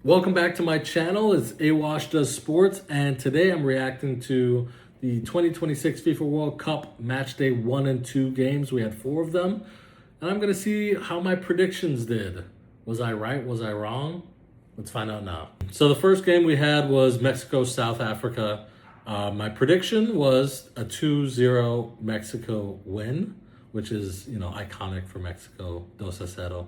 Welcome back to my channel. It's AWash Does Sports, and today I'm reacting to the 2026 FIFA World Cup Matchday 1 and 2 games. We had 4 of them, and I'm going to see how my predictions did. Was I right? Was I wrong? Let's find out now. So the first game we had was Mexico-South Africa. My prediction was a 2-0 Mexico win, which is, iconic for Mexico, 2-0.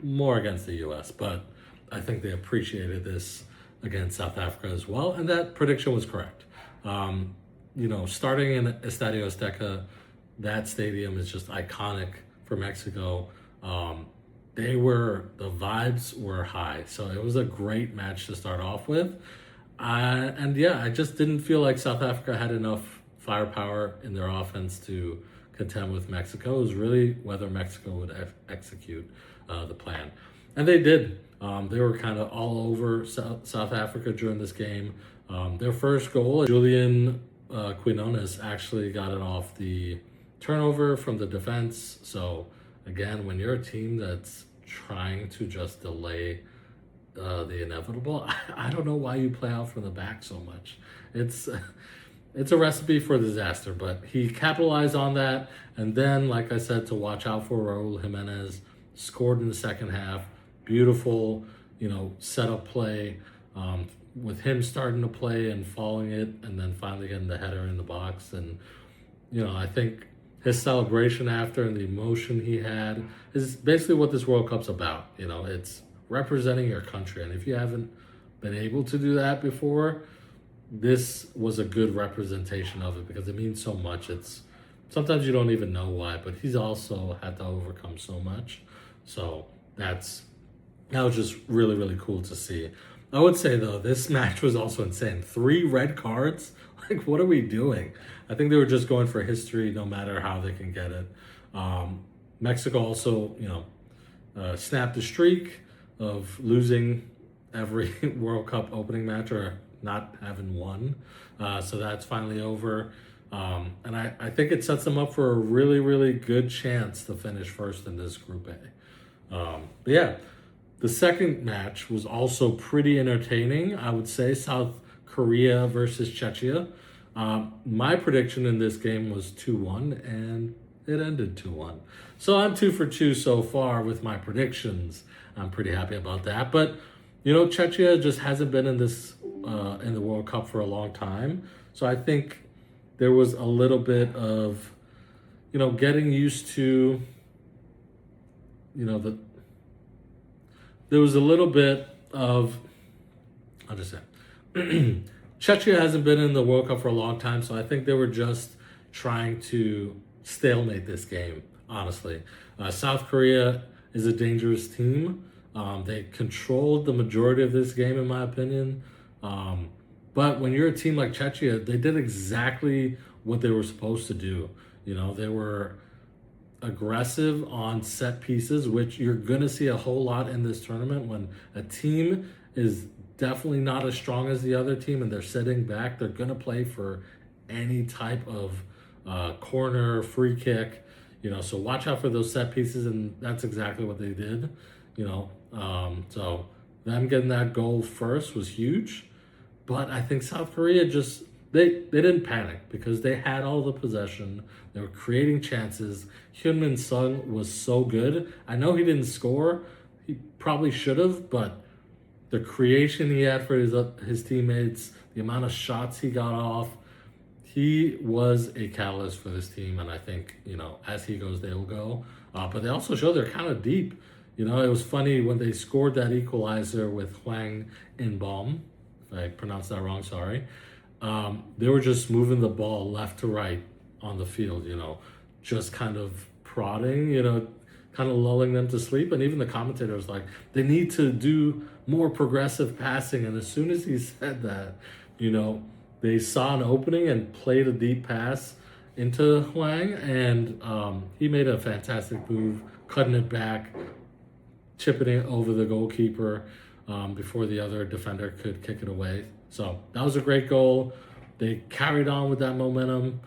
More against the U.S., but I think they appreciated this against South Africa as well, and that prediction was correct. Starting in Estadio Azteca, that stadium is just iconic for Mexico. The vibes were high, so it was a great match to start off with. I just didn't feel like South Africa had enough firepower in their offense to contend with Mexico. It was really whether Mexico would execute the plan. And they did. They were kind of all over South Africa during this game. Their first goal, Julian Quinones actually got it off the turnover from the defense. So again, when you're a team that's trying to just delay the inevitable, I don't know why you play out from the back so much. It's a recipe for disaster, but he capitalized on that. And then, like I said, to watch out for Raul Jimenez, scored in the second half. Beautiful, setup play with him starting to play and following it, and then finally getting the header in the box. And, I think his celebration after and the emotion he had is basically what this World Cup's about. It's representing your country. And if you haven't been able to do that before, this was a good representation of it because it means so much. Sometimes you don't even know why, but he's also had to overcome so much. So that was just really, really cool to see. I would say, though, this match was also insane. 3 red cards? Like, what are we doing? I think they were just going for history no matter how they can get it. Mexico also, snapped a streak of losing every World Cup opening match or not having won. So that's finally over. And I think it sets them up for a really, really good chance to finish first in this Group A. But yeah, the second match was also pretty entertaining. I would say South Korea versus Czechia. My prediction in this game was 2-1, and it ended 2-1. So I'm 2 for 2 so far with my predictions. I'm pretty happy about that. But, Czechia just hasn't been in this in the World Cup for a long time. So I think there was a little bit of, getting used to, there was a little bit of, I'll just say, Czechia hasn't been in the World Cup for a long time, so I think they were just trying to stalemate this game, honestly. South Korea is a dangerous team. They controlled the majority of this game, in my opinion. But when you're a team like Czechia, they did exactly what they were supposed to do. They were aggressive on set pieces, which you're going to see a whole lot in this tournament. When a team is definitely not as strong as the other team and they're sitting back, they're going to play for any type of corner, free kick, so watch out for those set pieces, and that's exactly what they did, so them getting that goal first was huge. But I think South Korea just, they didn't panic because they had all the possession. They were creating chances. Hyunmin Sung was so good. I know he didn't score. He probably should have, but the creation he had for his teammates, the amount of shots he got off, he was a catalyst for this team. And I think, as he goes, they will go. But they also show they're kind of deep. It was funny when they scored that equalizer with Hwang In-beom. If I pronounced that wrong, sorry. They were just moving the ball left to right on the field, just kind of prodding, kind of lulling them to sleep. And even the commentator was like, they need to do more progressive passing. And as soon as he said that, they saw an opening and played a deep pass into Hwang. And he made a fantastic move, cutting it back, chipping it over the goalkeeper before the other defender could kick it away. So that was a great goal. They carried on with that momentum.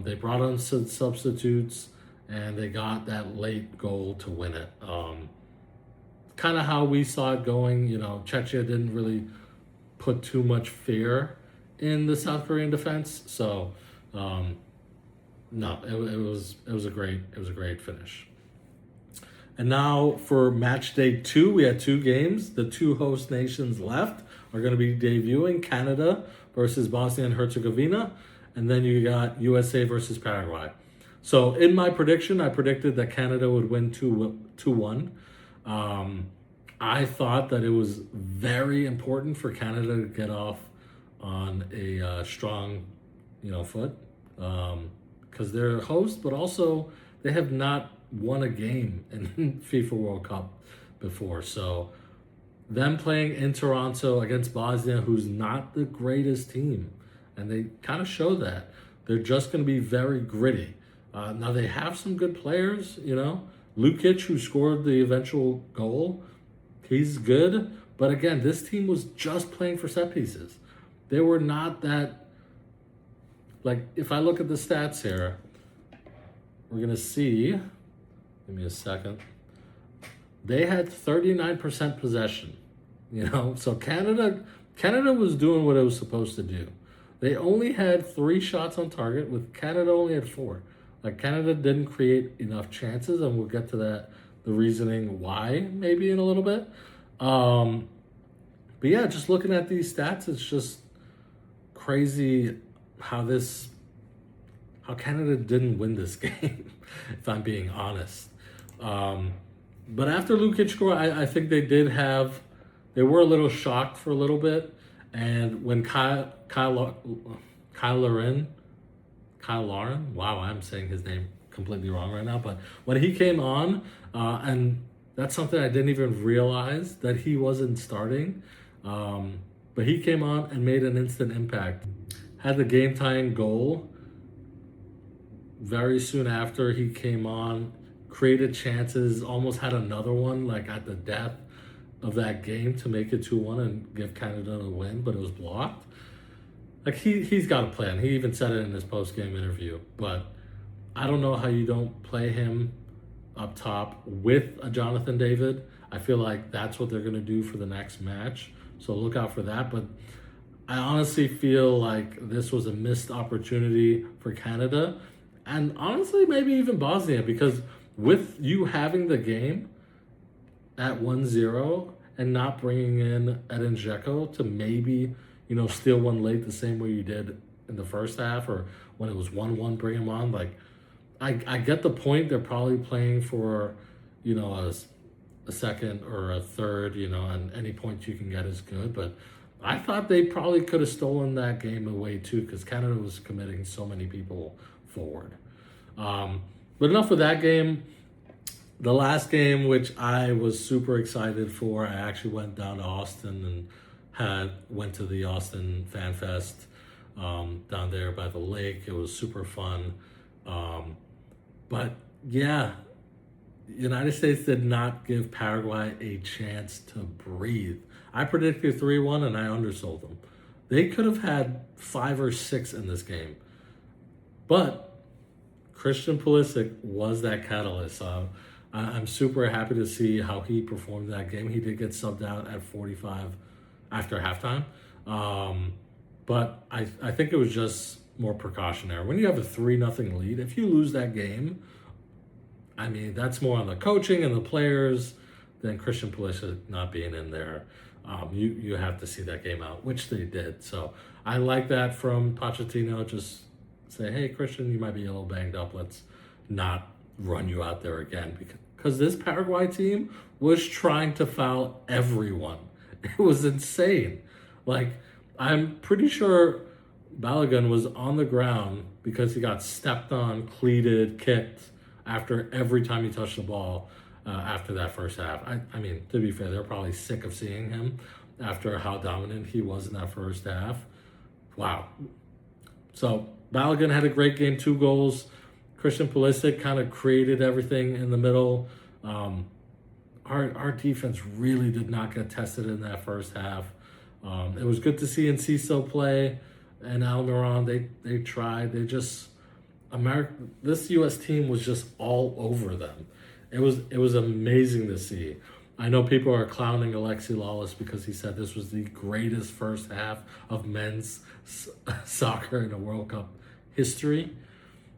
They brought on some substitutes, and they got that late goal to win it. kind of how we saw it going. You know, Czechia didn't really put too much fear in the South Korean defense. So, no, it was a great finish. And now for match day 2, we had 2 games. The 2 host nations left are going to be debuting: Canada versus Bosnia and Herzegovina, and then you got USA versus Paraguay. So in my prediction, I predicted that Canada would win 2-1. I thought that it was very important for Canada to get off on a strong, foot, because they're a host, but also they have not won a game in FIFA World Cup before. So them playing in Toronto against Bosnia, who's not the greatest team, and they kind of show that. They're just going to be very gritty. Now they have some good players, Lukic, who scored the eventual goal, he's good. But again, this team was just playing for set pieces. They were not that, like, if I look at the stats here, we're going to see, give me a second, they had 39% possession, so Canada was doing what it was supposed to do. They only had 3 shots on target, with Canada only had 4. Like, Canada didn't create enough chances, and we'll get to that, the reasoning why, maybe in a little bit. But yeah, just looking at these stats, it's just crazy how Canada didn't win this game, if I'm being honest. But after Lukic scored, I think they were a little shocked for a little bit. And when Kyle Lauren, wow, I'm saying his name completely wrong right now, but when he came on, and that's something I didn't even realize that he wasn't starting, but he came on and made an instant impact. Had the game-tying goal very soon after he came on, created chances, almost had another one like at the death of that game to make it 2-1 and give Canada a win, but it was blocked. Like, he's got a plan. He even said it in his post-game interview. But I don't know how you don't play him up top with a Jonathan David. I feel like that's what they're going to do for the next match. So look out for that. But I honestly feel like this was a missed opportunity for Canada. And honestly, maybe even Bosnia. Because with you having the game at 1-0 and not bringing in Edin Dzeko to maybe, steal one late the same way you did in the first half, or when it was 1-1, bring him on. Like, I get the point. They're probably playing for, a second or a third, and any point you can get is good. But I thought they probably could have stolen that game away too, because Canada was committing so many people forward. But enough of that game. The last game, which I was super excited for, I actually went down to Austin and went to the Austin Fan Fest down there by the lake. It was super fun. But yeah, the United States did not give Paraguay a chance to breathe. I predicted 3-1 and I undersold them. They could have had 5 or 6 in this game. But Christian Pulisic was that catalyst. I'm super happy to see how he performed that game. He did get subbed out at 45 after halftime. But I think it was just more precautionary. When you have a 3-0 lead, if you lose that game, I mean, that's more on the coaching and the players than Christian Pulisic not being in there. You have to see that game out, which they did. So I like that from Pochettino. Just say, hey, Christian, you might be a little banged up. Let's not run you out there again. Because this Paraguay team was trying to foul everyone. It was insane. Like, I'm pretty sure Balogun was on the ground because he got stepped on, cleated, kicked after every time he touched the ball after that first half. I mean, to be fair, they're probably sick of seeing him after how dominant he was in that first half. Wow. So Balogun had a great game, 2 goals. Christian Pulisic kind of created everything in the middle. Our defense really did not get tested in that first half. It was good to see Enciso play and Almiron. They tried. This U.S. team was just all over them. It was amazing to see. I know people are clowning Alexi Lawless because he said this was the greatest first half of men's soccer in a World Cup history.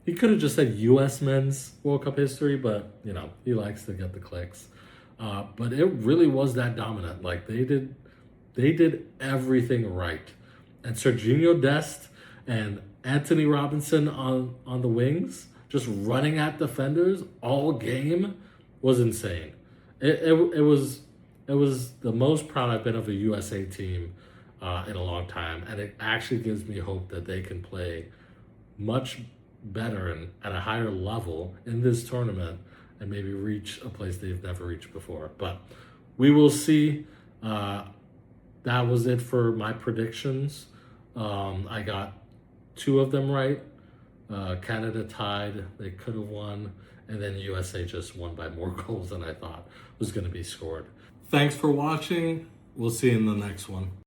He could have just said U.S. men's World Cup history, but, you know, he likes to get the clicks. But it really was that dominant. Like, they did everything right. And Serginho Dest and Anthony Robinson on the wings, just running at defenders all game, was insane. It was the most proud I've been of a USA team in a long time, and it actually gives me hope that they can play much better and at a higher level in this tournament and maybe reach a place they've never reached before. But we will see. That was it for my predictions. I got 2 of them right. Canada tied, they could have won, and then USA just won by more goals than I thought was going to be scored. Thanks for watching. We'll see you in the next one.